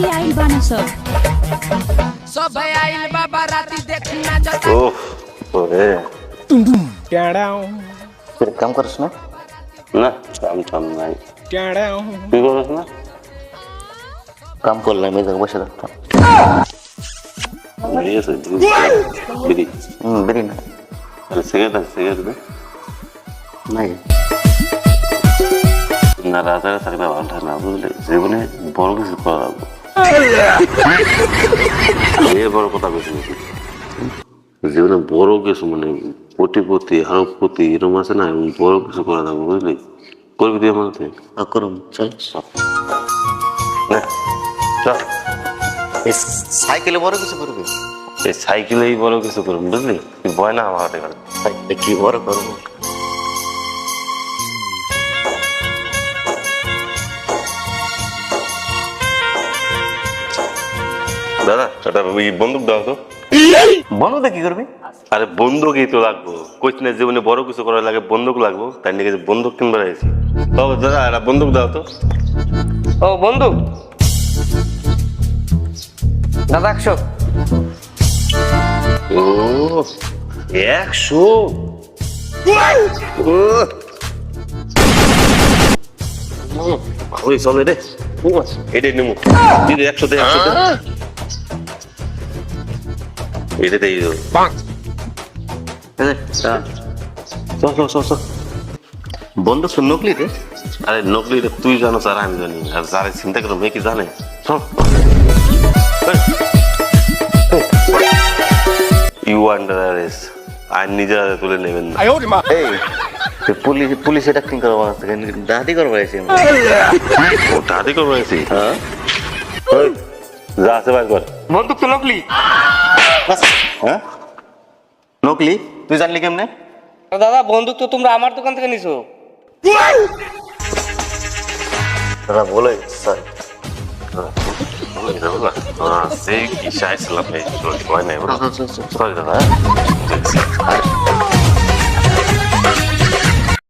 बाराती आइल बाना सब आइल बा बाराती देखना जाता ओरे फिर काम करस ना না কাম টাম নাই তুই করছ না काम করলাম এই জায়গায় বসে থাকতাম বিড়ি বেরি না সিগারেট দে নাই না রাতে থাকলে ভালো না বুঝলে জীবনে বড় কিছু করা লাগবে এর বড় কথা বেশি জীবনে বড় কিছু মানে কোটিপতি হারপতি এরকম আছে না বড় কিছু করা লাগবে বুঝলি করবি তুই আমার হাতে করুন চল চল সাইকেলে বড় কিছু করবি এই সাইকেলেই বড় কিছু করবি বুঝলি তুই ভয় না আমার হাতে করে সাইকেলে কি বড় করবো দাদা একটা বন্দুক দাও তো বন্ধুটা কি করবি আরে বন্দুকই তো লাগবো কইছ না জীবনে বড় কিছু করার লাগে বন্দুক লাগবো তাই নাকি বন্দুক কিনবার আইছি ও দাদা একটা বন্দুক দাও তো ও বন্দুক দাদা 100 ও 100 ভালোই চলে রে এটাই নেবো দিদি 100 দে 100 দে এটা দেই চল বন্দুক তো নকলি রে আরে নকলি রে তুই জানো আর আমি জানি আর যারা চিন্তা করো মেয়ে কি জানে ইউ আন্ডার অ্যারেস্ট আর নিজের হাতে তুলে নেবেন না পুলিশ এটা কি করবো ডাহাতি করবো এসে ও দাদি করবো আছি হ্যাঁ যা আছে বাইর কর বন্দুক তো নকলি হ্যাঁ নকলি তুই জানলি কেমনে দাদা বন্দুক তো তোমরা আমার দোকান থেকে নিছো দাদা বলে স্যার সেই কি চাইছিলাম এই ভয় নেই সরি দাদা